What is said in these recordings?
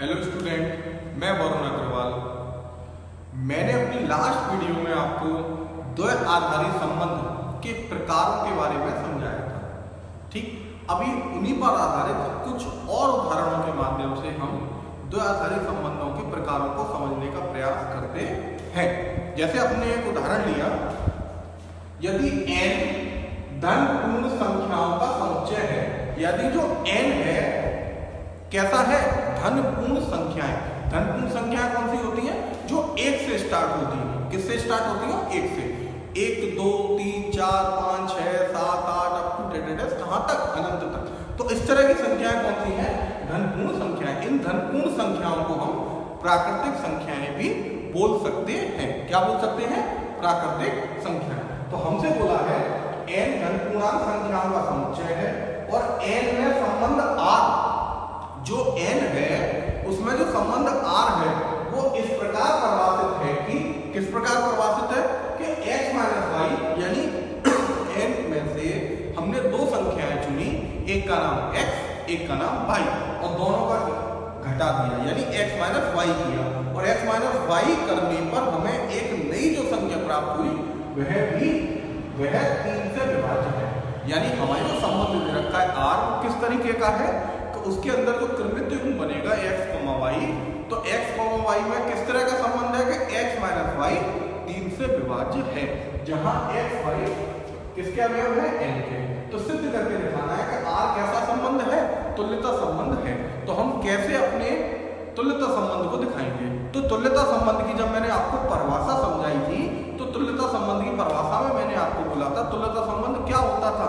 Hello student, मैं वरुण अग्रवाल। मैंने अपनी लास्ट वीडियो में आपको द्वय आधारी संबंध के प्रकारों के बारे में समझाया था। ठीक, अभी उन्हीं पर आधारित कुछ और उदाहरणों के माध्यम से हम द्वय आधारी संबंधों के प्रकारों को समझने का प्रयास करते हैं। जैसे अपने एक उदाहरण लिया, यदि n धन पूर्ण संख्याओं का समुच्चय है, यदि जो n है कैसा है, धन पूर्ण संख्याएं। धन पूर्ण संख्याएं कौन सी होती हैं? जो एक से स्टार्ट होती हैं। किससे स्टार्ट होती हैं? एक से। 1 2 3 4 5 6 7 8 अप टू कहां तक? अनंत तक। तो इस तरह की संख्याएं कौन सी हैं? धन पूर्ण संख्याएं। इन धन पूर्ण संख्याओं को हम प्राकृतिक संख्याएं भी बोल सकते हैं। क्या बोल सकते हैं? प्राकृतिक संख्याएं। तो हमसे बोला है n धन पूर्णांक संख्याओं का समुच्चय है और n में संबंध r, जो n है उसमें जो संबंध r है वो इस प्रकार परिभाषित है कि किस प्रकार परिभाषित है कि x माइनस वाई, यानी n में से हमने दो संख्याएं चुनी, एक का नाम x एक का नाम y, और दोनों का घटा दिया यानी x माइनस वाई किया, और x माइनस वाई करने पर हमें एक नई जो संख्या प्राप्त हुई वह 3 से विभाज्य है। यानी हमारे जो संबंध दे रखा है r किस तरीके का है, उसके अंदर जो क्रमित युग्म बनेगा x, y, तो x, y में किस तरह का संबंध है कि x माइनस वाई 3 से विभाज्य है, जहां x, y किसके अवयव है? n के। तो सिद्ध करके दिखाना है कि r कैसा संबंध है? तुल्यता संबंध है। तो हम कैसे अपने तुल्यता संबंध को दिखाएंगे? तो तुल्यता संबंध की जब मैंने आपको परिभाषा समझाई थी, तो तुल्यता संबंध की परिभाषा में मैंने आपको बोला था तुल्यता संबंध क्या होता था।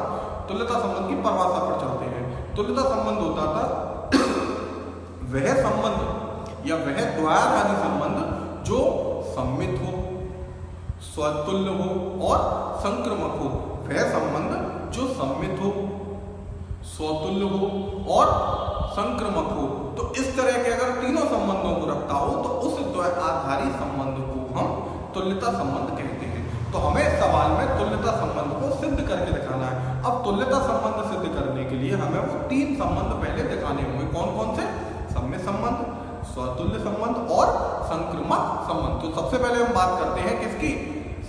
तुल्यता संबंध की परिभाषा पर चलते हैं। तुल्यता संबंध होता था वह संबंध या वह द्वयाधारी संबंध जो सम्मित हो, स्वतुल्य हो और संक्रमक हो। वह संबंध जो सम्मित हो, स्वतुल्य हो और संक्रमक हो। तो इस तरह के अगर तीनों संबंधों को रखता हो तो उस द्वयाधारी संबंध को हम तुल्यता संबंध कहते हैं। तो हमें सवाल में तुल्यता संबंध को सिद्ध करके दिखाना है। अब तुल्यता संबंध सिद्ध करने के लिए हमें वो तीन संबंध पहले दिखाने होंगे। कौन कौन से? सम्मित संबंध, स्वतुल्य संबंध और संक्रमक संबंध। तो सबसे पहले हम बात करते हैं किसकी?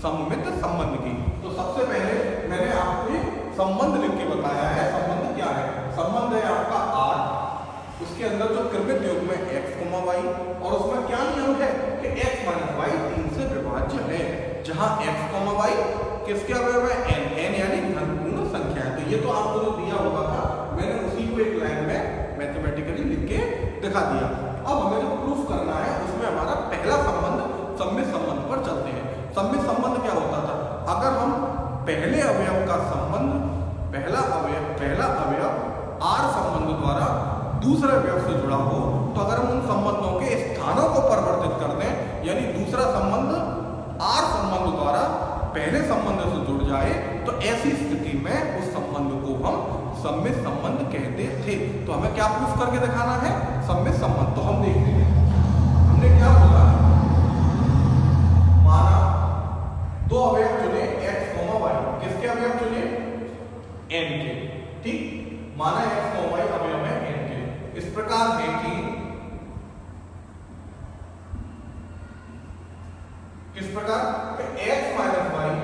सम्मित संबंध की। तो सबसे पहले मैंने आपको संबंध लिख के बताया है। संबंध क्या है? संबंध है आपका r, उसके अंदर जो क्रमित युग्म है x, y, और उसमें क्या नियम है कि x माइनस वाई 3 से विभाज्य है, जहां x, y किसके अवयव है? n यानी धन पूर्ण संख्या है। तो ये तो आपको जो दिया हुआ था मैंने उसी को एक लाइन में मैथमेटिकली लिख के दिखा दिया। अब हमें जो प्रूफ करना है उसमें हमारा पहला संबंध सम्मित संबंध पर चलते हैं। सम्मित संबंध क्या होता था? अगर हम पहले अवयव का संबंध, पहला अवयव r संबंध द्वारा दूसरे अवयव से जुड़ा हो, तो अगर हम उन संबंधों के स्थानों को परिवर्तित कर दें, यानी दूसरा संबंध r संबंध द्वारा पहले संबंध से जुड़ जाए, तो ऐसी स्थिति में उस संबंध को हम सम्मित संबंध कहते थे। तो हमें क्या प्रूफ करके दिखाना है? सम्मित संबंध। तो हम देखते हैं हमने क्या बोला। माना दो अवयव चुने x, y, किसके अवयव चुने? n के। ठीक, माना x, y अवयव है n के। इस प्रकार है कि किस प्रकार x माइनस वाई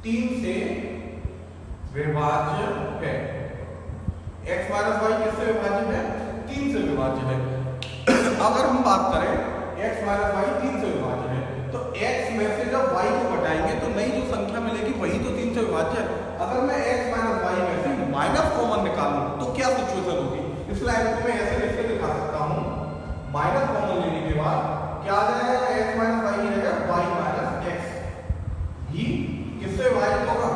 3 से विभाज्य है। x माइनस वाई किससे विभाज्य है? 3 से विभाज्य है। अगर हम बात करें x माइनस वाई 3 से विभाज्य है, तो x में से जब y को घटाएंगे तो नई जो संख्या मिलेगी वही तो 3 से विभाज्य है। अगर मैं x माइनस वाई में से माइनस कॉमन निकालूं तो क्या सिचुएशन होगी? इस लाइन को मैं ऐसे लिख के दिखा सकता हूं। माइनस कॉमन लेने के बाद क्या आ जाएगा? x माइनस वाई रहेगा y माइनस x। ही किससे विभाजित होगा?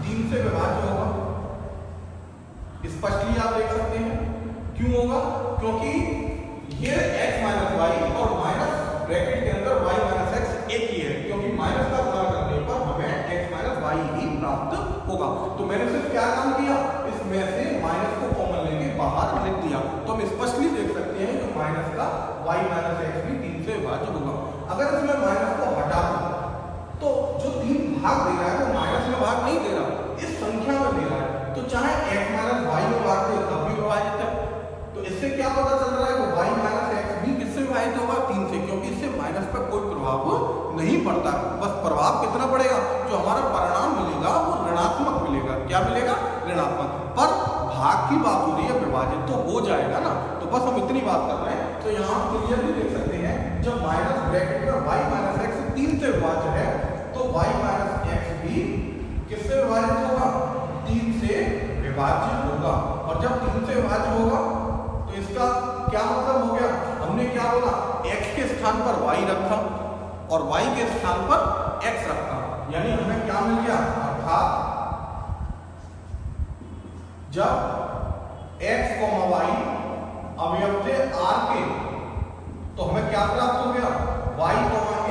3 से विभाज्य होगा। स्पष्टली आप देख सकते हैं। क्यों होगा? क्योंकि ये x माइनस वाई और माइनस ब्रैकेट के अंदर y माइनस x एक ही है, क्योंकि माइनस का गुणा करने पर हमें x माइनस वाई ही प्राप्त होगा। तो मैंने सिर्फ क्या काम किया? इसमें से माइनस को कॉमन लेके बाहर लिख दिया। तो हम स्पष्टली देख सकते हैं कि माइनस का y माइनस x भी 3 से विभाज्य होगा। अगर इसमें माइनस को हटा दो तो जो 3 भाग दे रहा है वो माइनस में भाग नहीं दे रहा, इस संख्या में दे रहा है। तो चाहे x माइनस वाई में भाग दे तब भी विभाजित है। तो इससे क्या पता चल रहा है? नहीं पड़ता, बस प्रभाव कितना पड़ेगा, जो हमारा परिणाम मिलेगा वो ऋणात्मक मिलेगा। क्या मिलेगा? ऋणात्मक। पर भाग की बात हो रही है, विभाजित तो हो जाएगा ना, तो बस हम इतनी बात कर रहे हैं। तो यहाँ क्लियरली देख सकते हैं, जब माइनस ब्रैकेट में y माइनस एक्स 3 से विभाज्य है, तो y माइनस एक्स भी किससे विभाजित होगा? 3 से विभाज्य होगा। और जब 3 से विभाज्य होगा तो इसका क्या मतलब हो गया? हमने क्या बोला? x के स्थान पर y रखा और y के स्थान पर x रखा, यानी हमें क्या मिल गया? अर्थात जब x, y अवयव थे r के, तो हमें क्या प्राप्त हो गया? y,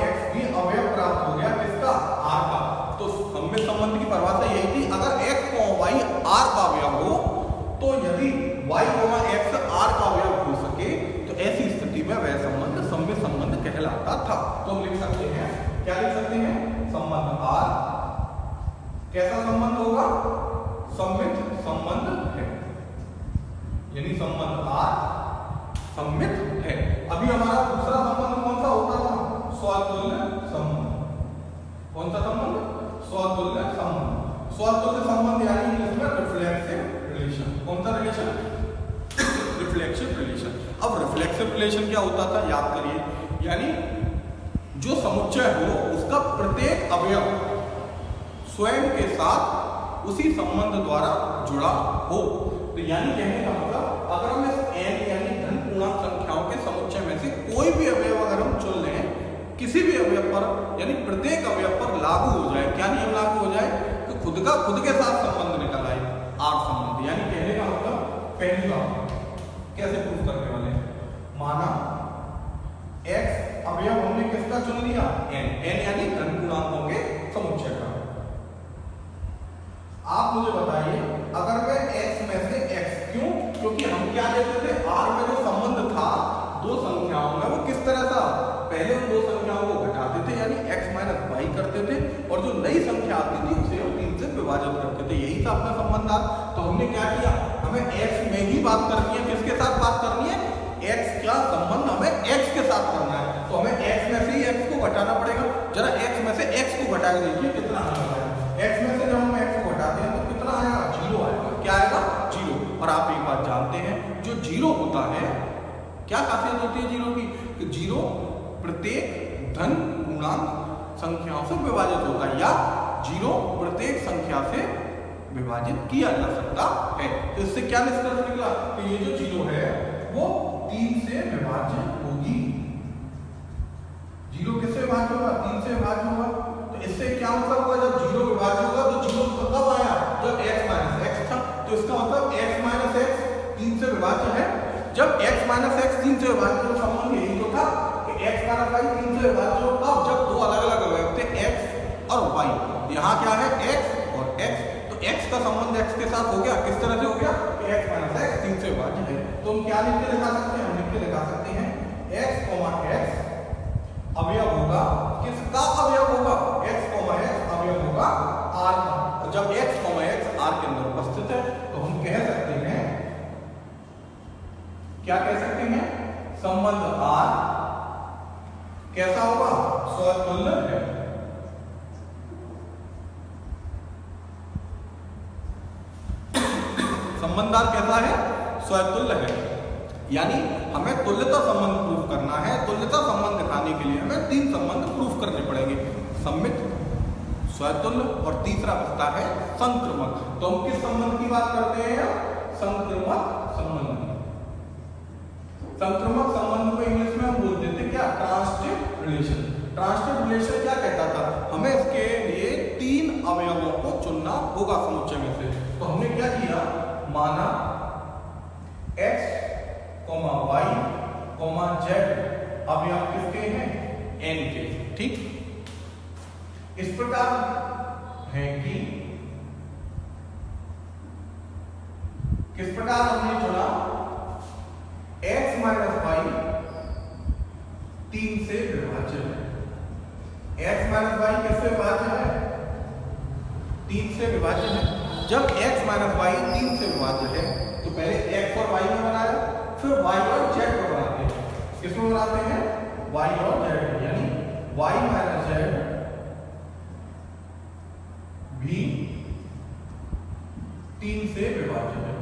x भी अवयव प्राप्त हो गया, किसका? r का। तो हमें संबंध की परिभाषा यही थी, अगर x, y r का अवयव हो, तो यदि y, x r का अवयव हो सके, तो ऐसी स्थिति में वह संबंध सम्य संबंध कहलाता था। तो हम लिख सकते हैं, क्या लिख सकते हैं? संबंध r कैसा संबंध होगा? सम्मित संबंध है, यानी संबंध r सम्मित है। अभी हमारा दूसरा संबंध कौन सा होता था? स्वतुल्य संबंध। कौन सा संबंध? स्वतुल्य संबंध। स्वतुल्य संबंध यानी इंग्लिश में रिफ्लेक्सिव रिलेशन। कौन सा रिलेशन? Reflexive relation. अब रिफ्लेक्सिव रिलेशन क्या होता था? याद करिए, यानी जो समुच्चय हो उसका प्रत्येक अवयव स्वयं के साथ उसी संबंध द्वारा जुड़ा हो। तो यानी कहने का मतलब, अगर हम इस n यानी धन पूर्णांक संख्याओं के समुच्चय में से कोई भी अवयव अगर हम चुन लें, किसी भी अवयव पर यानी प्रत्येक अवयव पर लागू हो जाए, क्या नियम लागू हो जाए? तो खुद के साथ संबंध निकल आए, आर संबंध। यानी कहने का मतलब, पहली बात कैसे प्रूफ करने वाले हैं? माना x अवयव हमने किसका चुन लिया? n यानी धन पूर्णांकों के समुच्चय का। आप मुझे बताइए, अगर मैं x में से x, क्यों? क्योंकि हम क्या लेते थे? r में जो संबंध था दो संख्याओं में, वो किस तरह था? पहले उन दो संख्याओं को घटाते थे, यानी x माइनस y करते थे, और जो नई संख्या आती थी उसे हम 3 से विभाजित करते थे। यही था अपना संबंध था। तो हमने क्या किया? हमें x में ही बात करनी है। किसके साथ बात करनी है? x का संबंध हमें x के साथ करना है, तो हमें x में से ही x को घटाना पड़ेगा। जरा x में से x को घटा के देखिए कितना आएगा। x में से जब हम x को घटाते हैं तो कितना आएगा? 0 आएगा। क्या आएगा? 0। और आप एक बात जानते हैं, जो 0 होता है, क्या खासियत होती है 0 की? कि 0 प्रत्येक धन पूर्णांक संख्याओं से विभाजित होता है, या 0 प्रत्येक संख्या से विभाजित किया जा सकता है। तो इससे क्या निष्कर्ष निकला? कि ये जो 0 है वो 3 से विभाज्य होगी। 0 किससे विभाज्य होगा? 3 से विभाज्य होगा। तो इससे क्या मतलब होगा? जब 0 विभाज्य होगा तो 0 कब आया? जब x माइनस एक्स था। तो इसका मतलब x माइनस एक्स 3 से विभाज्य है। जब x माइनस एक्स 3 से विभाज्य, तो संबंध यही तो था कि x माइनस वाई 3 से विभाज्य होगा। जब दो अलग अलग अवयव थे x और y, यहाँ क्या है? x और x। तो x का संबंध x के साथ हो गया। किस तरह से हो गया? कि x माइनस एक्स 3 से विभाज्य है। तो हम क्या लिख के दिखा सकते हैं? हम लिख के दिखा सकते हैं x, अवयव होगा, किसका अवयव होगा? x, अवयव होगा r का। और जब x, r के अंदर उपस्थित है, तो हम कह सकते हैं, क्या कह सकते हैं? संबंध r कैसा होगा? स्वतुल्य है। संबंध r कैसा है? स्वतुल्य है। यानी हमें तुल्यता संबंध प्रूफ करना है। तुल्यता संबंध दिखाने के लिए हमें 3 संबंध प्रूफ करने पड़ेंगे, सम्मित, स्वतुल्य और तीसरा बचता है संक्रमक। तो हम किस संबंध की बात करते हैं? संक्रमक संबंध। संक्रमक संबंध को इंग्लिश में हम बोलते थे क्या? Transitive relation. ट्रांसटिव रिलेशन क्या कहता था? हमें इसके लिए 3 अवयवों को चुनना होगा समुच्चय में से। तो हमने क्या किया? माना x, y, z अवयव किसके हैं? n के। ठीक, इस प्रकार है कि किस प्रकार हमने चुना? x माइनस वाई 3 से विभाज्य है। x माइनस वाई किससे विभाज्य है? 3 से विभाज्य है। जब x माइनस वाई 3 से विभाज्य है, तो पहले x और y में बनाया, फिर y और z को बनाते हैं। किसमें बनाते हैं? y और z। यानी वाई माइनस जेड भी 3 से विभाज्य है।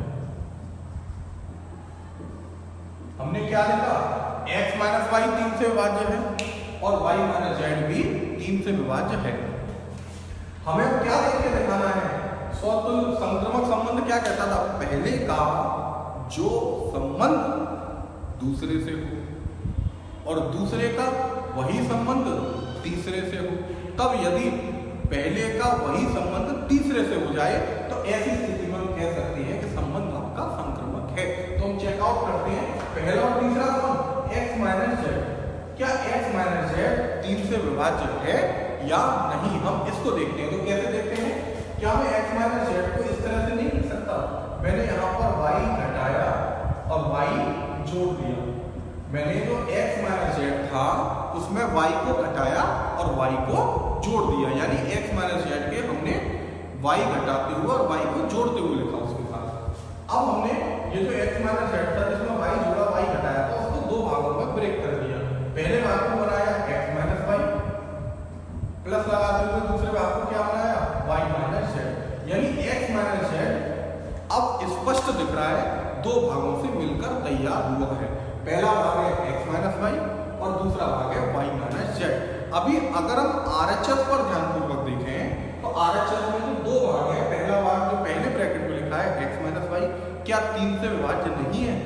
हमने क्या लिखा, x माइनस वाई 3 से विभाज्य है और y माइनस जेड भी 3 से विभाज्य है। हमें क्या देख के दिखाना है, स्वतुल्य संक्रमक संबंध क्या कहता था, पहले का जो संबंध दूसरे से हो और दूसरे का वही संबंध तीसरे से हो, तब यदि पहले का वही संबंध तीसरे से हो जाए तो ऐसी स्थिति में हम कह सकते हैं कि संबंध आपका संक्रमक है। तो हम चेकआउट करते हैं पहला और तीसरा संबंध x माइनस जेड, क्या x माइनस जेड 3 से विभाज्य है या नहीं, हम इसको देखते हैं। तो कैसे देखते हैं, क्या मैं x माइनस जेड को इस तरह से नहीं लिख सकता, मैंने यहाँ पर y घटाया और y जोड़ दिया, मैंने जो x माइनस जेड था उसमें y को घटाया और y को जोड़ दिया, यानी x माइनस जेड के हमने y घटाते हुए और y को जोड़ते हुए लिखा उसके साथ। अब हमने ये जो x माइनस जेड था जिसमें y जोड़ा y घटाया था उसको दो भागों में ब्रेक कर दिया, पहले भाग को बनाया x माइनस वाई प्लस लगाते हुए दूसरे भाग को क्या बनाया y माइनस जेड, यानी x माइनस जेड अब स्पष्ट दिख रहा है, दो भागों से मिलकर तैयार हुआ है। पहला भाग है x माइनस वाई और दूसरा भाग है y माइनस जेड। अभी अगर हम RHS पर ध्यानपूर्वक देखें तो RHS में जो दो भाग है, पहला भाग जो पहले ब्रैकेट में लिखा है x माइनस वाई, क्या 3 से विभाज्य नहीं है?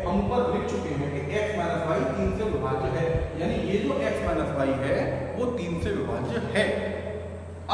हम ऊपर लिख चुके हैं कि x माइनस वाई 3 से विभाज्य है, यानी ये जो x माइनस वाई है वो 3 से विभाज्य है।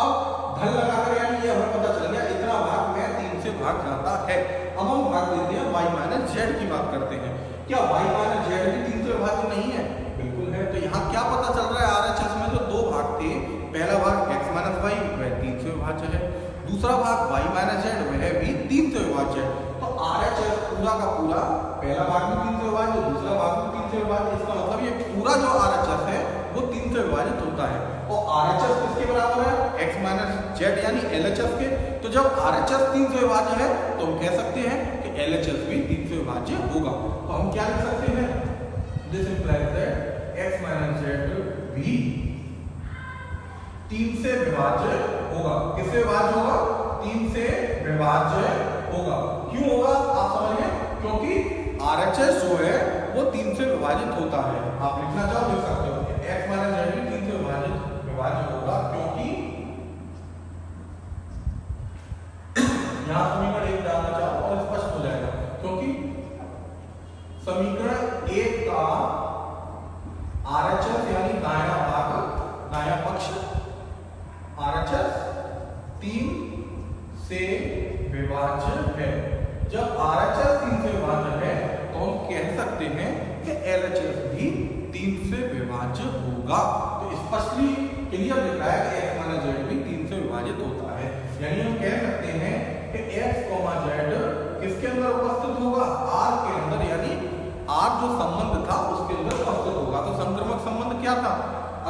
अब धन लगाकर यानी ये हमें पता चल गया इतना भाग में 3 से भाग जाता है। अब हम भाग देते हैं y माइनस जेड की बात करते हैं, क्या y माइनस जेड भी 3 से विभाज्य नहीं है? बिल्कुल है। तो यहाँ क्या पता चल रहा है, RHS में जो दो भाग थे, पहला भाग x माइनस वाई वह 3 से विभाज्य है, दूसरा भाग y माइनस जेड वह भी 3 से विभाज्य है। तो RHS पूरा का पूरा पहला भाग भी 3 से विभाज्य, दूसरा भाग भी 3 से विभाज्य, इसका मतलब ये पूरा जो RHS है वो 3 से विभाजित होता है। और RHS किसके बराबर है, x माइनस जेड यानी LHS के। तो जब RHS 3 से विभाज्य है तो हम कह सकते हैं कि LHS भी 3 से विभाज्य होगा। तो हम क्या लिख सकते हैं, this implies that x minus Z भी 3 से विभाज्य होगा। किससे विभाज्य होगा, 3 से विभाज्य होगा। क्यों होगा आप समझिए, क्योंकि RHS जो है वो 3 से विभाजित होता है। आप लिखना चाहो लिख सकते हो x माइनस जेड भी 3 से विभाज्य होगा, क्योंकि यहां समीकरण 1 डालना चाहो और स्पष्ट हो जाएगा, क्योंकि समीकरण 1 का RHS यानी दायां भाग, दायां पक्ष RHS 3 से विभाज्य है। जब RHS 3 से विभाज्य है तो हम कह सकते हैं कि LHS भी 3 से विभाज्य होगा। तो स्पष्टली क्लियर दिख रहा है कि x माइनस जेड भी 3 से विभाजित होता है, यानी हम कह सकते हैं कि x, z किसके अंदर उपस्थित होगा, R के अंदर, यानी R जो संबंध था उसके अंदर उपस्थित होगा। तो संक्रमक संबंध क्या था,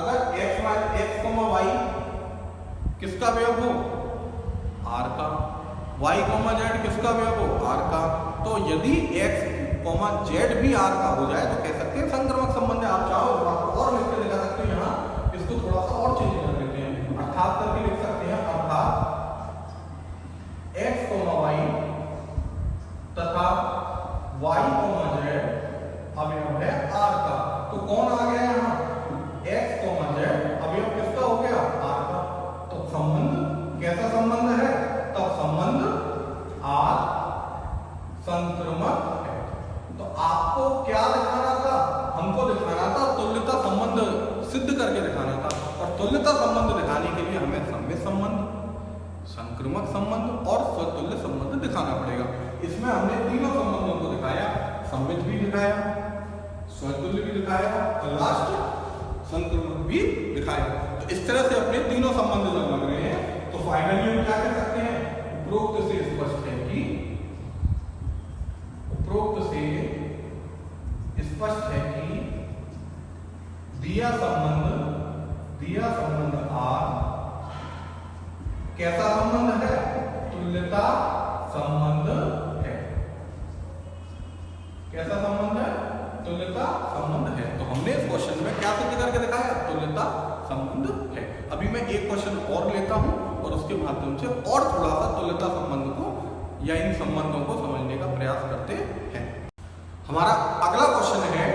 अगर x, y किसका अवयव हो, R का, y, z किसका अवयव हो, R का, तो यदि x, z भी R का हो जाए तो कह सकते हैं संक्रमक संबंध है। आप चाहो इस बात को और लिख के दिखा सकते हो, यहाँ इसको थोड़ा सा और चेंज कर देते हैं, अर्थात करके लिख सकते हैं, अर्थात x, y तथा y, z अवयव है R का। तो कौन आ गया यहाँ, x, z अवयव किसका हो गया, R का। तो संबंध कैसा संबंध है, तब संबंध R संक्रमक है। तो आपको क्या दिखाना था, हमको दिखाना था तुल्यता संबंध सिद्ध करके दिखाना था, और तुल्यता संबंध दिखाने के लिए हमें सममित संबंध, संक्रमक संबंध और स्वतुल्य संबंध दिखाना पड़ेगा। इसमें हमने तीनों संबंधों को दिखाया, सममित भी दिखाया, स्वतुल्य भी दिखाया और लास्ट संक्रमक भी दिखाया। तो इस तरह से अपने तीनों संबंध जब लग रहे हैं तो फाइनली हम क्या कह सकते हैं, उपरोक्त से स्पष्ट है कि, उपरोक्त से स्पष्ट है कि दिया संबंध R कैसा संबंध है, तुल्यता संबंध है। कैसा संबंध है, तुल्यता संबंध है। तो हमने इस क्वेश्चन में क्या सिद्ध करके दिखाया, तुल्यता तुल्यता संबंध है। अभी मैं एक क्वेश्चन और लेता हूं और उसके माध्यम से और थोड़ा सा तुल्यता संबंध को या इन संबंधों को समझने का प्रयास करते हैं। हमारा अगला क्वेश्चन है,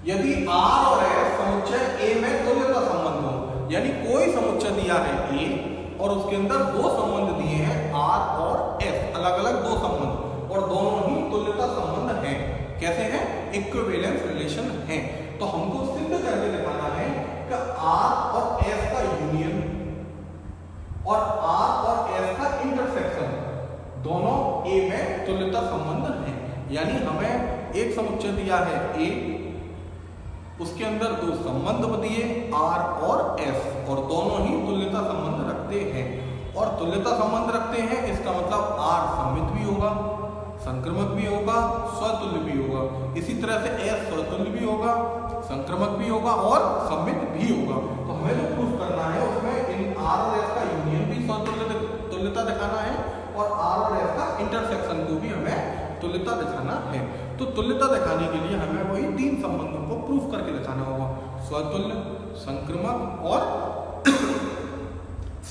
यदि R और S समुच्चय A में तुल्यता संबंध हो, यानी कोई समुच्चय दिया है A और उसके अंदर दो संबंध दिए हैं R और S, अलग अलग दो संबंध, और दोनों ही तुल्यता संबंध हैं। कैसे हैं? इक्विवेलेंस रिलेशन है। तो हमको सिद्ध करके दिखाना है कि R और S का यूनियन और R और S का इंटरसेक्शन दोनों A में तुल्यता संबंध है। यानी हमें एक समुच्चय दिया है A, उसके अंदर दो संबंध दिए R और S, और दोनों ही तुल्यता संबंध रखते हैं। और तुल्यता संबंध रखते हैं इसका मतलब R सममित भी होगा, संक्रमक भी होगा, स्वतुल्य भी होगा। इसी तरह से S स्वतुल्य भी होगा, संक्रमक भी होगा और सममित भी होगा। तो हमें जो प्रूफ करना है उसमें इन R और S का यूनियन भी तुल्यता दिखाना है और R और S का इंटरसेक्शन को भी हमें तुल्यता दिखाना है। तो तुल्यता दिखाने के लिए हमें वही तीन संबंधों को प्रूफ करके दिखाना होगा, स्वतुल्य, संक्रमक और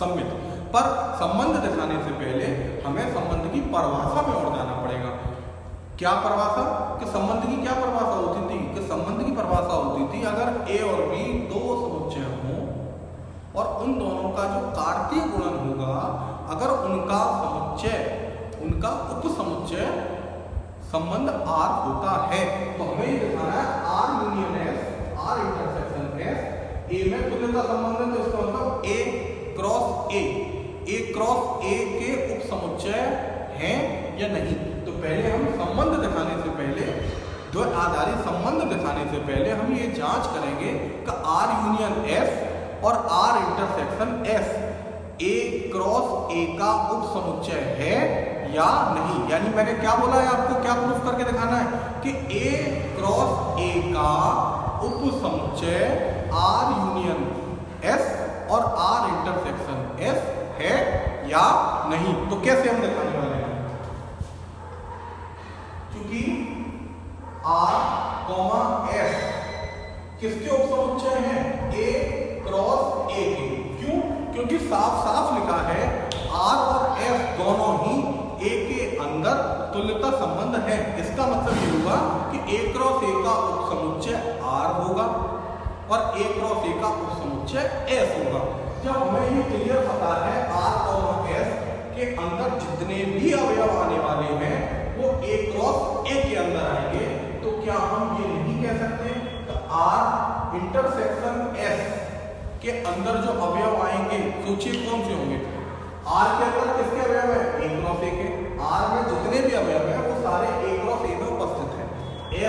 सममित। पर संबंध दिखाने से पहले हमें संबंध की परिभाषा में और जाना पड़ेगा। क्या परिभाषा? कि संबंध की क्या परिभाषा होती थी? कि संबंध की परिभाषा होती थी अगर A और B दो समुच्चय हों और उन दोनों का जो कार्तीय गुणन होगा, अगर उनका समुच्चय, उनका उपसमुच्चय संबंध R होता है, तो हमें ये दिखाना है R union S, R intersection S, A में तुल्यता संबंध है। तो इसका मतलब A क्रॉस A के उपसमुच्चय हैं या नहीं। तो पहले हम संबंध दिखाने से पहले, द्वैआधारी संबंध दिखाने से पहले हम ये जांच करेंगे कि R यूनियन S और R intersection S A cross A का उपसमुच्चय है या नहीं। यानी मैंने क्या बोला है, आपको क्या प्रूफ करके दिखाना है कि A क्रॉस A का उपसमुच्चय R यूनियन S और R इंटरसेक्शन S है या नहीं। तो कैसे हम दिखाने वाले हैं? क्योंकि R, S किसके उपसमुच्चय हैं? A क्रॉस A के। क्यों? क्योंकि साफ साफ लिखा है R और S दोनों ही A के अंदर तुल्यता संबंध है। इसका मतलब ये होगा कि A क्रॉस A का उपसमुच्चय R होगा और A क्रॉस A का उपसमुच्चय S होगा। जब हमें ये क्लियर पता है R और S के अंदर जितने भी अवयव आने वाले हैं वो A क्रॉस A के अंदर आएंगे, तो क्या हम ये नहीं कह सकते कि R इंटरसेक्शन S के अंदर जो अवयव आएंगे, सोचिए कौन से होंगे? R के अंदर किसके अवयव है? A क्रॉस A के। R में जितने भी अवयव हैं वो सारे A क्रॉस A में उपस्थित हैं।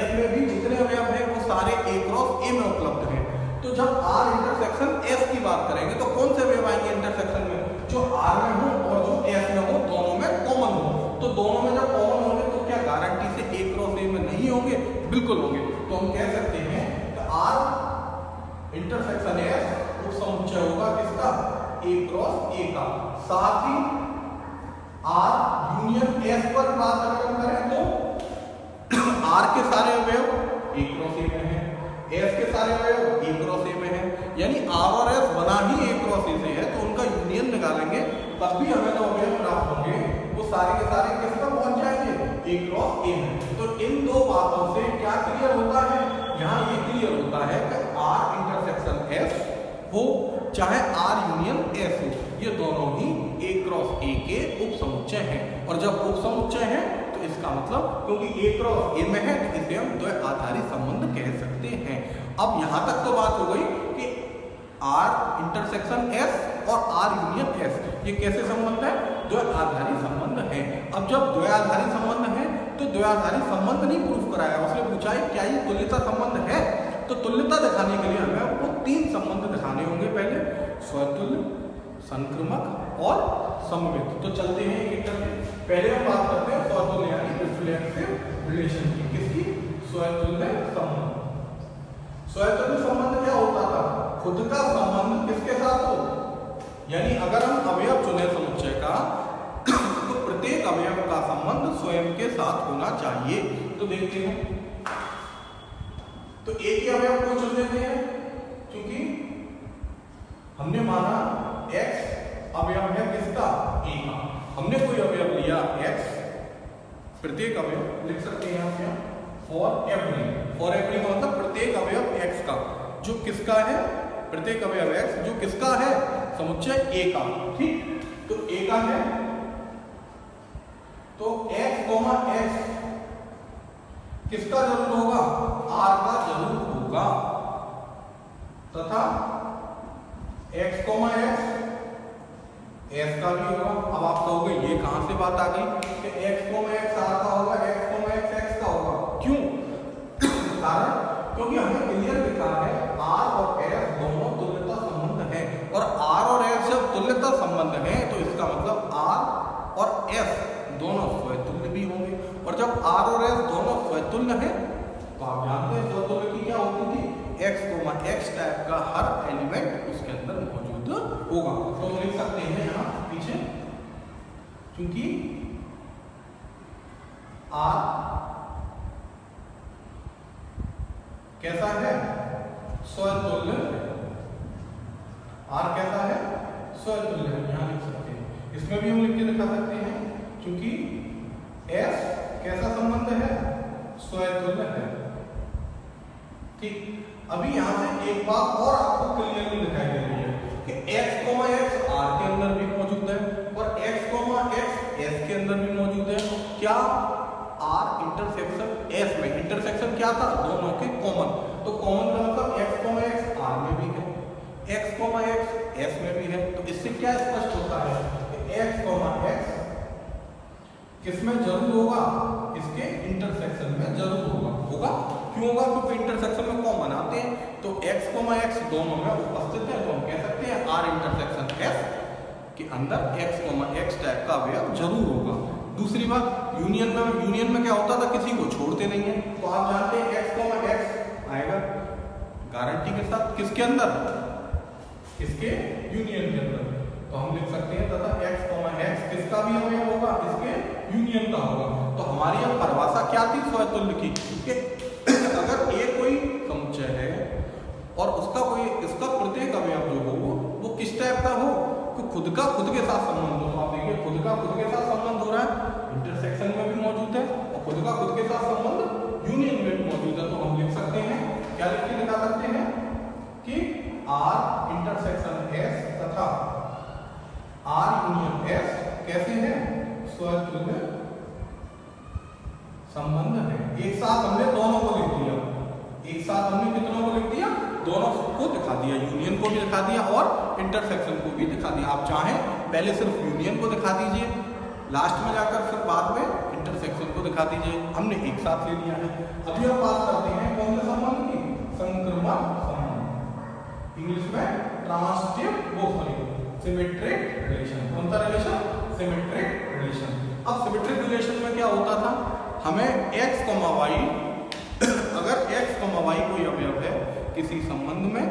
S में भी जितने अवयव हैं वो सारे A क्रॉस A में उपलब्ध हैं। तो जब R इंटरसेक्शन S की बात करेंगे तो कौन से अवयव आएंगे इंटरसेक्शन में? जो R में हो और जो S में हो, दोनों में कॉमन हो। तो दोनों में जब कॉमन होंगे तो क्या गारंटी से A क्रॉस A में नहीं होंगे? बिल्कुल होंगे। तो हम कह सकते हैं कि R इंटरसेक्शन S उपसमुच्चय होगा किसका? A क्रॉस A का। साथ ही R यूनियन S पर बात अगर हम करें तो R के सारे अवयव A क्रॉस A में है, S के सारे अवयव A क्रॉस A में है। यानी R और S बना ही A क्रॉस A से है, तो उनका यूनियन निकालेंगे तब भी हमें जो अवयव प्राप्त होंगे वो सारे के सारे किस पर पहुंच जाएंगे? A क्रॉस A में। तो इन दो बातों से क्या क्लियर होता है? यहाँ ये क्लियर होता है कि R इंटरसेक्शन S हो चाहे R यूनियन S हो, ये दोनों ही A क्रॉस A के उपसमुच्चय हैं। और जब उपसमुच्चय हैं तो इसका मतलब क्योंकि A क्रॉस A में है तो इसे हम द्वैआधारी संबंध कह सकते हैं। अब यहाँ तक तो बात हो गई कि R इंटरसेक्शन S और R यूनियन S ये कैसे संबंध है? द्वैआधारी संबंध है। अब जब द्वैआधारी संबंध है तो द्वैआधारी संबंध नहीं प्रूफ कराया, उसने पूछा है क्या ये तुल्यता संबंध है? तो तुल्यता दिखाने के लिए हमें आपको तीन संबंध दिखाने होंगे, पहले स्वतुल्य, संक्रमक और सममित। तो चलते हैं एक एक करके। पहले हम बात करते हैं स्वतुल्य यानी रिफ्लेक्सिव रिलेशन की। किसकी? स्वतुल्य संबंध। स्वतुल्य संबंध क्या होता था? खुद का संबंध किसके साथ हो, यानी अगर हम अवयव चुने समुच्चय का तो प्रत्येक अवयव का संबंध स्वयं के साथ होना चाहिए। तो देखते हैं, तो एक ही अवयव को चुन लेते हैं क्योंकि हमने माना x अवयव है किसका, a का। हमने कोई अवयव लिया x, प्रत्येक अवयव लिख सकते हैं यहाँ पे फॉर एवरी का मतलब प्रत्येक अवयव x का, जो किसका है, प्रत्येक अवयव x जो किसका है, समुच्चय a का। ठीक, तो a का है तो x, x किसका जरूर होगा, r का जरूर होगा, तथा x, x s का भी होगा। अब आप कहोगे ये कहां से बात आ गई कि x, x r का होगा, x, x का होगा। क्यों? कारण क्योंकि हमने क्लियर लिखा है r और s दोनों तुल्यता संबंध है, और r और s जब तुल्यता संबंध है तो इसका मतलब r और s दोनों स्वतुल्य भी होंगे, और जब r और s दोनों स्वतुल्य हैं तो आप जानते हैं स्वतुल्य की क्या होती थी, x, x टाइप का हर एलिमेंट उसके अंदर मौजूद होगा। तो हम लिख सकते हैं यहाँ पीछे, क्योंकि r कैसा है, स्वतुल्य है। r कैसा है, स्वतुल्य है, यहाँ लिख सकते हैं। इसमें भी हम लिख के दिखा सकते हैं, क्योंकि s कैसा संबंध है, स्वतुल्य है। ठीक, अभी यहां से एक बात और आपको क्लियरली दिखाई दे रही है कि x, x r के अंदर भी मौजूद है और x, x s के अंदर भी मौजूद है। क्या r इंटरसेक्शन s में, इंटरसेक्शन क्या था, दोनों के कॉमन, तो कॉमन का मतलब x, x r में भी है, x, x s में भी है। तो इससे क्या स्पष्ट होता है कि x, x किसमें जरूर होगा, इसके इंटरसेक्शन में जरूर होगा। क्यों होगा, क्योंकि इंटरसेक्शन में कॉमन आते हैं, तो x, x दोनों में उपस्थित है, तो हम कह सकते हैं r इंटरसेक्शन s के अंदर x, x टाइप का अवयव जरूर होगा। दूसरी बात, यूनियन में क्या होता था, किसी को छोड़ते नहीं है, तो आप जानते हैं x, x आएगा गारंटी के साथ किसके अंदर, इसके यूनियन के अंदर। तो हम लिख सकते हैं तथा x, x किसका भी अवयव होगा, इसके यूनियन का होगा। तो हमारी अब परिभाषा क्या थी स्वतुल्य की, कि अगर a कोई समुच्चय है और उसका कोई, इसका प्रत्येक अवयव जो हो वो किस टाइप का हो, तो खुद के साथ संबंध हो। तो आप देखिए खुद के साथ संबंध हो रहा है, इंटरसेक्शन में भी मौजूद है, और खुद के साथ संबंध यूनियन में भी मौजूद है। तो हम लिख सकते हैं, क्या लिख के दिखा सकते हैं कि r इंटरसेक्शन s तथा r यूनियन s कैसे है, स्वतुल्य संबंध है। एक साथ हमने दोनों को लिख दिया, एक साथ हमने कितनों को लिख दिया, दोनों को दिखा दिया, यूनियन को भी दिखा दिया और इंटरसेक्शन को भी दिखा दिया। आप चाहें पहले सिर्फ यूनियन को दिखा दीजिए, लास्ट में जाकर फिर बाद में इंटरसेक्शन को दिखा दीजिए, हमने एक साथ ले लिया है। अभी हम बात करते हैं कौन से संबंध की, संक्रमण संबंध, इंग्लिश में ट्रांसटिव सिमेट्रिक रिलेशन। कौन सा रिलेशन, सिमेट्रिक रिलेशन। अब सिमेट्रिक रिलेशन में क्या होता था, हमें x, y अगर x, y कोई अवयव है किसी संबंध में,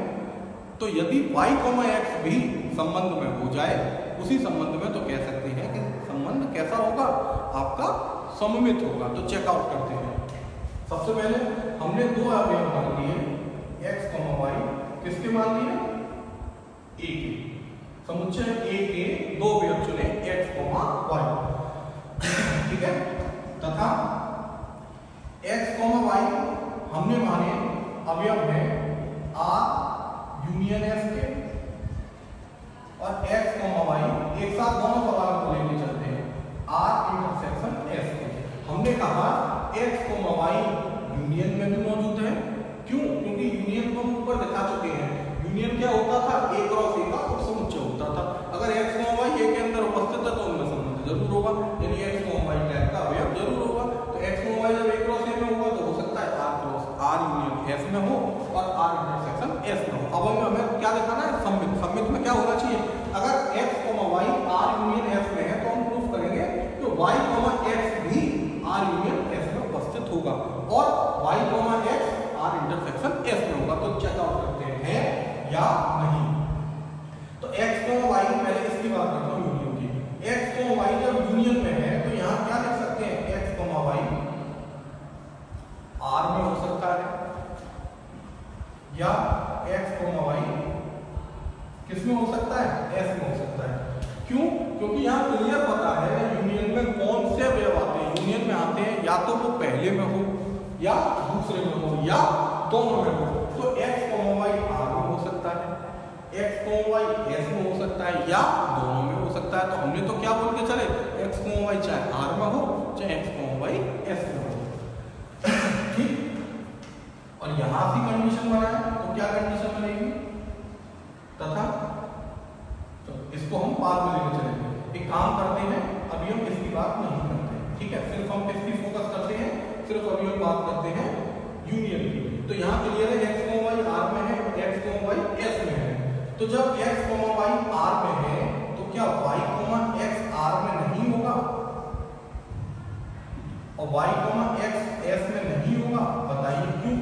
तो यदि y, x भी संबंध में हो जाए उसी संबंध में, तो कह सकते हैं कि संबंध कैसा होगा, आपका सममित होगा। तो चेकआउट करते हैं। सबसे पहले हमने दो अवयव मान लिए x, y, किसके मान लिए, a के, समुच्चय a के दो अवयव चुने x, y, ठीक है, तथा x, y हमने माने अवयव है r यूनियन s के, और x, y एक साथ दोनों सवालों को लेके चलते हैं r इंटरसेक्शन s के। हमने कहा x, y यूनियन में भी मौजूद है। क्यों, क्योंकि यूनियन को हम ऊपर दिखा चुके हैं। यूनियन क्या होता था, a क्रॉस a का उपसमुच्चय होता था। अगर x, y a के अंदर उपस्थित है तो उनमें संबंध जरूर होगा, यानी x, y टाइप का अवयव जरूर होगा। तो x, y जब a क्रॉस a में होगा तो हो सकता है r यूनियन s में हो और r इंटरसेक्शन s में हो। अब हमें क्या दिखाना है, सममित। सममित में क्या होना चाहिए, अगर x, y r union s में है तो हम प्रूफ करेंगे कि y, x भी r यूनियन s में उपस्थित होगा, और y, x r intersection s में होगा। तो चेकआउट करते हैं या नहीं। तो x, y पहले इसकी बात करता हूं, यूनियन की। x, y जब यूनियन में है तो यहां क्या लिख सकते हैं, x, y r में हो सकता है, या x, y किसमें हो सकता है? एस में हो सकता है। क्यों? क्योंकि यहाँ क्लियर पता है यूनियन में कौन से अवयव आते हैं। यूनियन में आते हैं या तो वो पहले में हो या दूसरे में हो या दोनों में हो। तो x, y आर में हो सकता है, x, y एस में हो सकता है या दोनों में हो सकता है। तो हमने तो क्या बोल के चले, x, y चाहे आर में हो चाहे x, y एस में हो। ठीक। और यहां से कंडीशन बनाए तो क्या कंडीशन बनेगी? तथा तो इसको हम बाद में लेके चलेंगे। एक काम करते हैं, अभी हम इसकी बात नहीं करते, ठीक है। सिर्फ हम किसकी फोकस करते हैं? सिर्फ अभी हम बात करते हैं यूनियन की। तो यहाँ क्लियर है x, y आर में है, x, y एस में है। तो जब x, y आर में है तो क्या y, x आर में नहीं होगा और y, x एस में नहीं होगा? बताइए क्यों?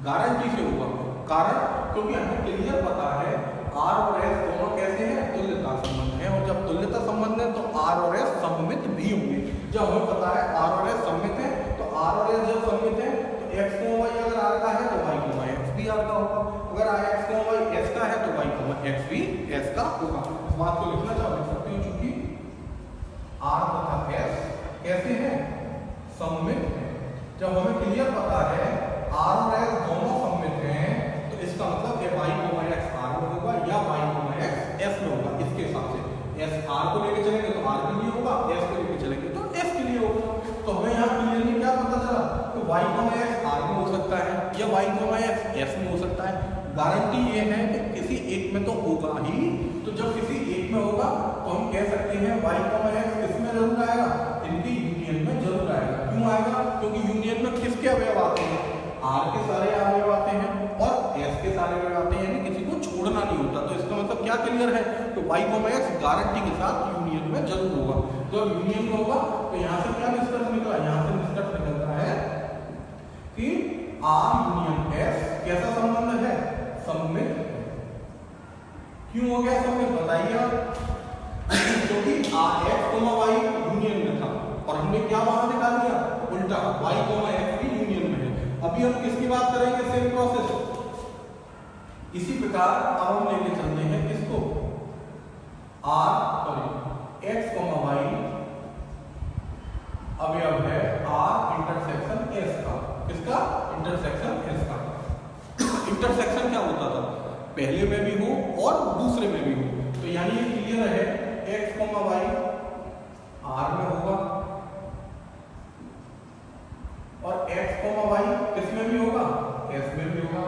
गारंटी से होगा। कारण क्योंकि हमें क्लियर पता है आर और एस दोनों कैसे हैं? तुल्यता संबंध है। और जब तुल्यता संबंध है तो आर और एस सममित भी होंगे। जब हमें पता है आर और एस सममित है तो आर और एस जब सममित है तो x, y अगर आर का है तो y, x भी आर का होगा। अगर x, y एस का है तो y, x भी एस का होगा। इस बात को लिखना चाहो लिख सकते हो, चूंकि आर तथा एस कैसे हैं? सममित है। जब हमें क्लियर पता है आर और एस दोनों सममित हैं तो इसका मतलब है y, x आर में होगा या y, x एस में होगा। इसके हिसाब से एस आर को लेके चलेंगे तो आर के लिए होगा, एस को लेके चलेंगे तो एस के लिए होगा। तो हमें यहाँ क्लियरली क्या पता चला कि y, x आर में हो सकता है या y, x एस में हो सकता है। गारंटी ये है कि किसी एक में तो होगा ही। तो जब किसी एक में होगा तो हम कह सकते हैं y, x किसमें जरूर आएगा? इनकी यूनियन में जरूर आएगा। क्यों आएगा? क्योंकि यूनियन में किसके अवयव आते हैं? आर के सारे अवयव आते हैं और एस के सारे अवयव आते हैं, यानी किसी को छोड़ना नहीं होता। तो इसका मतलब क्या क्लियर है? तो y, x गारंटी के साथ यूनियन में जरूर होगा। तो यूनियन में होगा तो यहाँ से क्या निष्कर्ष निकला? यहाँ से निष्कर्ष निकलता है कि आर यूनियन एस कैसा संबंध है? सममित। क्यों हो गया सममित? बताइए आप। क्योंकि आर x, y यूनियन में था और हमने क्या वहां निकाल दिया? उल्टा y, x भी यूनियन में है। अभी हम किसकी बात करेंगे? Same process. इसी प्रकार अब हम लेके चलते हैं किसको? x, y अवयव है r इंटरसेक्शन s का। किसका? इंटरसेक्शन s का। इंटरसेक्शन क्या होता था? पहले में भी हो और दूसरे में भी हो। तो यानी ये क्लियर है x, y r में होगा और x, y किस में भी होगा? s में भी होगा।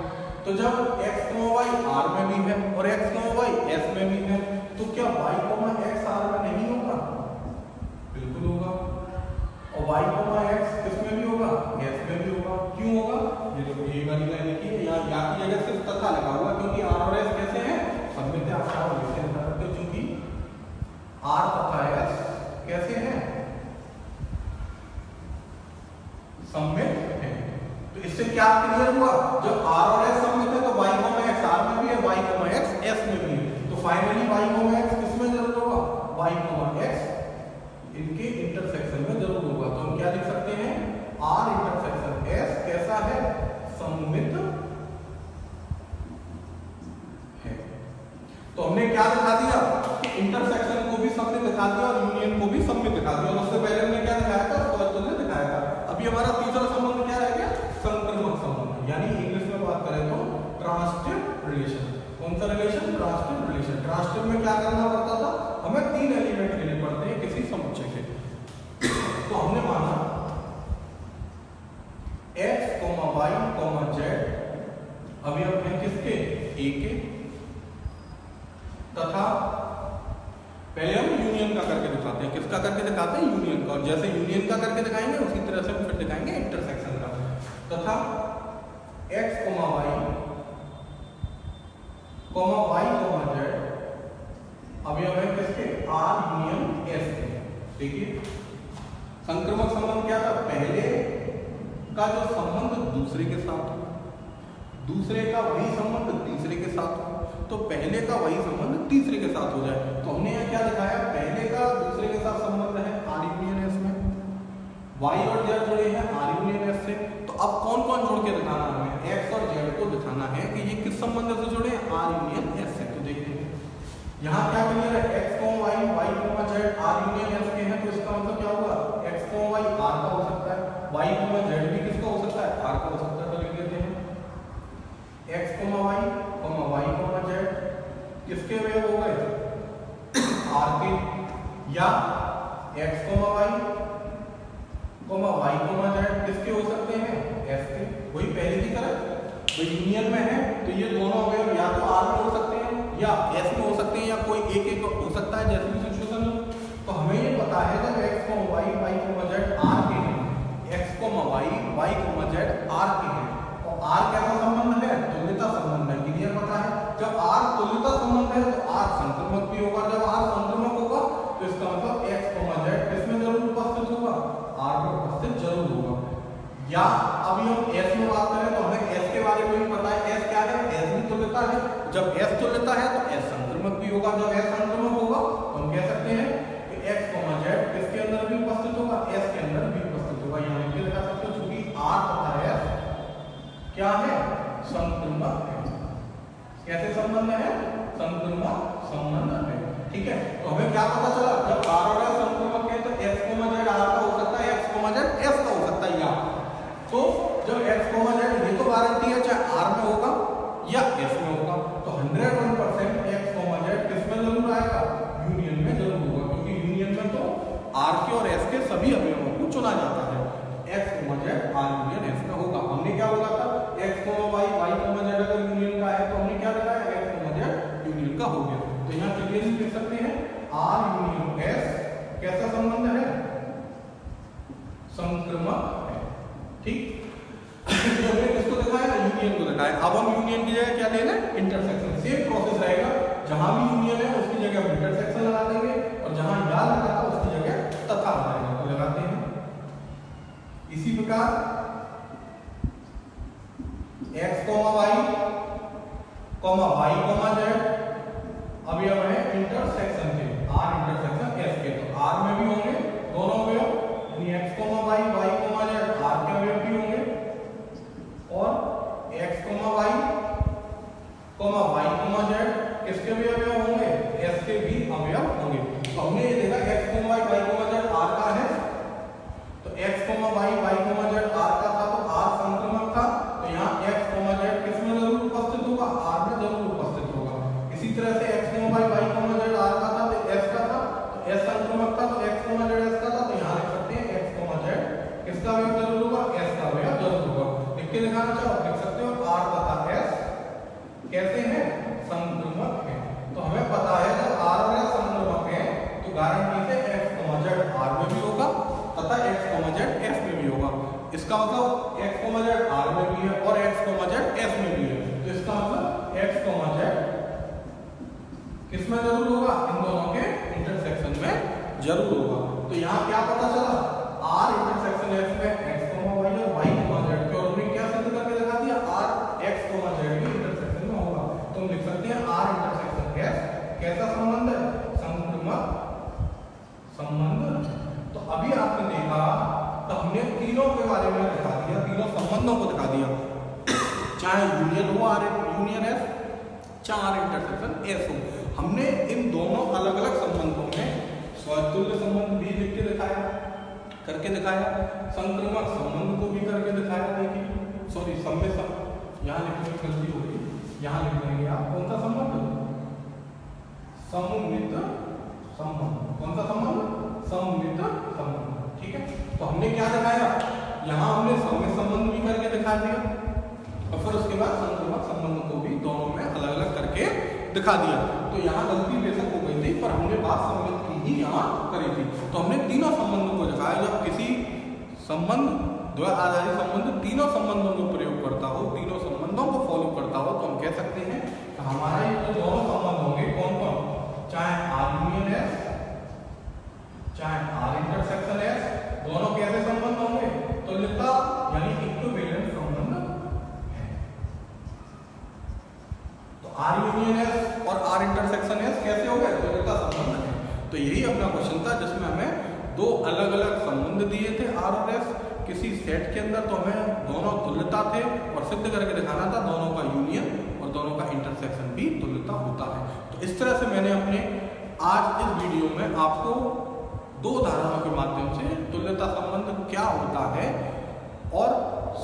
तो जब x, y r में भी है और x, y s में भी है तो क्या y, x r में नहीं होगा? बिल्कुल होगा। और y, x किस में भी होगा? s में भी होगा। क्यों होगा? ये देखो ये वाली लाइन लिखी है, यहाँ या की जगह सिर्फ तथा लगा हुआ क्योंकि r और s कैसे हैं? सममित है। आप चाहो वैसे लिख सकते हो, क्योंकि r तथा s कैसे हैं? सममित है। तो इससे क्या क्लियर हुआ? जब r और s सममित है तो y, x r में भी है, y, x s में भी है। तो फाइनली y, x किसमें जरूर होगा? y, x इनके इंटरसेक्शन में जरूर होगा। तो हम क्या लिख सकते हैं? r इंटरसेक्शन s कैसा है? सममित है। तो हमने क्या दिखा दिया? इंटरसेक्शन को भी सममित दिखा दिया और यूनियन को भी सममित दिखा दिया। और उससे पहले हमने क्या दिखाया था? स्वतंत्र दिखाया था। अभी हमारा तीसरा संबंध क्या रह गया? संक्रमक संबंध, यानी इंग्लिश में बात करें तो ट्रांसटिव रिलेशन। कौन सा रिलेशन? Transitive relation. ट्रांसटिव में क्या करना पड़ता था? हमें 3 एलिमेंट लेने पड़ते हैं किसी समुच्चय के। तो हमने माना x, y, z अवयव है किसके? A के। तथा पहले हम यूनियन का करके दिखाते हैं। किसका करके दिखाते हैं? यूनियन का। और जैसे यूनियन का करके दिखाएंगे उसी तरह से हम फिर दिखाएंगे इंटरसेक्शन का। तथा x, y, z अवयव है किसके? R यूनियन S के। देखिए संक्रमक संबंध क्या था? पहले का जो संबंध दूसरे के साथ हो, दूसरे का वही संबंध तीसरे के साथ हो, तो पहले का वही संबंध तीसरे के साथ हो जाए। तो हमने यहाँ क्या दिखाया? पहले का दूसरे के साथ संबंध है R यूनियन S में, y और z जुड़े हैं R यूनियन S से। तो अब कौन कौन जोड़ के दिखाना हमें? x और z को दिखाना है कि ये किस संबंध से जुड़े हैं? R यूनियन S से। तो देखिए तो यूनियन में है तो ये दोनों अवयव या तो आर में हो सकते हैं या एस में हो सकते हैं या कोई एक एक हो सकता है जैसे भी सिचुएशन हो। तो हमें ये पता है जब x, y, z आर के हैं, x, y, z आर के हैं तो आर कैसा संबंध है? तुल्यता संबंध है। क्लियर पता है? जब आर तुल्यता संबंध है तो आर संक्रमक भी होगा। जब आर संक्रमक होगा तो इसका मतलब x, z किसमें जरूर उपस्थित होगा? आर में उपस्थित जरूर होगा। या अभी हम s में बात करें तो हमें s के बारे में भी पता है। s क्या है? s भी तुल्यता है। जब s तुल्यता है तो s संक्रमक भी होगा। जब s संक्रमक होगा तो हम कह सकते हैं कि x, z किसके अंदर भी उपस्थित होगा? s के अंदर भी उपस्थित होगा। यहाँ लिख के दिखा सकते हो क्योंकि r तथा s क्या है? संक्रमक है। कैसे संबंध है? संक्रमक संबंध है। ठीक है, तो हमें क्या पता चला? जब r और s संक्रमक है तो x, z r का हो सकता है, x, z s का हो सकता है। या तो जब x, z ये तो गारंटी है चाहे r में होगा या s में होगा तो 101% x, z किसमें जरूर आएगा? यूनियन में जरूर होगा, क्योंकि यूनियन में तो r के और s के सभी अवयवों को चुना जाता है। x, z r union s में होगा। हमने क्या बोला था? x, y, z अगर यूनियन का है तो हमने क्या लगाया? x, z यूनियन का हो गया। तो यहाँ क्लियरली लिख सकते हैं r यूनियन s कैसा संबंध है? संक्रमक है। ठीक, तो हमने किसको दिखाया? यूनियन को दिखाया। अब हम यूनियन की जगह क्या लेना है? इंटरसेक्शन। सेम प्रोसेस रहेगा, जहां भी यूनियन है उसकी जगह हम इंटरसेक्शन लगा देंगे और जहां या लगा था उसकी जगह तथा लगाएंगे। तो लगाते हैं इसी प्रकार x, y, z अभी हम है इंटरसेक्शन के, r इंटरसेक्शन s के। तो r में भी होंगे दोनों अवयव, यानी x, y, z r के अवयव भी होंगे और x, y, z किसके भी अवयव होंगे? s के भी अवयव होंगे। तो हमने ये देखा x, y, z r का है तो x, y, z r का था तो r संक्रमक था। तो यहाँ x, z किसमें जरूर उपस्थित होगा? r में जरूर उपस्थित होगा। इसी तरह से x, y, z r का था तो s का था तो s संक्रमक था तो x, z s का था। तो यहाँ लिख सकते हैं x, z किसका अवयव जरूर होगा? s का अवयव जरूर होगा। लिख के दिखाना चाहो लिख सकते हो r तथा s कैसे हैं? संक्रमक है। तो हमें पता है जब r और s संक्रमक है तो गारंटी से x, z r में भी होगा तथा x, z s में भी होगा। इसका मतलब x, z r में भी है और x, z s में भी है। तो इसका मतलब x, z किसमें जरूर होगा? इन दोनों के इंटरसेक्शन में जरूर होगा। तो यहाँ क्या पता चला? r इंटरसेक्शन s में x, y और y, z के, और हमने क्या सिद्ध करके दिखा दिया? r x, z के इंटरसेक्शन में होगा। तो हम लिख सकते हैं r इंटरसेक्शन s कैसा संबंध है? संक्रमक संबंध। तो अभी आपने देखा तो हमने तीनों के बारे में दिखा दिया, तीनों संबंधों को दिखा दिया, चाहे यूनियन हो r यूनियन s, चाहे r इंटरसेक्शन s हो। हमने इन दोनों अलग अलग संबंधों में स्वतुल्य संबंध भी लिख के दिखाया, करके दिखाया, संक्रमक संबंध को भी करके दिखाया। देखिए सॉरी सम्य संबंध यहाँ लिखने में गलती हो गई, यहाँ लिख देंगे आप कौन सा संबंध? सममित संबंध। कौन सा संबंध? सममित संबंध। ठीक है, तो हमने क्या दिखाया? यहाँ हमने सम्य संबंध भी करके दिखा दिया और फिर उसके बाद संक्रमक संबंध को भी दोनों में अलग अलग करके दिखा दिया। तो यहाँ गलती बेशक हो गई थी पर हमने बात सम्मित की ही यहाँ करी थी। तो हमने तीनों संबंधों को दिखाया। जब किसी संबंध द्वय आधारित संबंध तीनों संबंधों को प्रयोग करता हो, तीनों संबंधों को फॉलो करता हो तो हम कह सकते हैं हमारा ये जो दोनों संबंध होंगे कौन कौन? चाहे r यूनियन s, चाहे r इंटरसेक्शन s, दोनों कैसे संबंध होंगे? तुल्यता यानी इक्विवेलेंट संबंध है। तो r यूनियन s और r इंटरसेक्शन s कैसे हो गए? तुल्यता संबंध है। तो यही अपना क्वेश्चन था जिसमें हमें दो अलग अलग संबंध दिए थे r और s किसी सेट के अंदर। तो हमें दोनों तुल्यता थे और सिद्ध करके दिखाना था दोनों का यूनियन और दोनों का इंटरसेक्शन भी तुल्यता होता है। तो इस तरह से मैंने अपने आज इस वीडियो में आपको दो उदाहरणों के माध्यम से तुल्यता संबंध क्या होता है और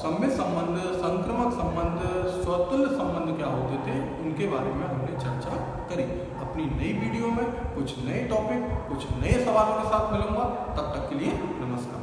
सम्मित संबंध, संक्रमक संबंध, स्वतुल्य संबंध क्या होते थे उनके बारे में हमने चर्चा करी। अपनी नई वीडियो में कुछ नए टॉपिक, कुछ नए सवालों के साथ मिलूंगा। तब तक के लिए नमस्कार।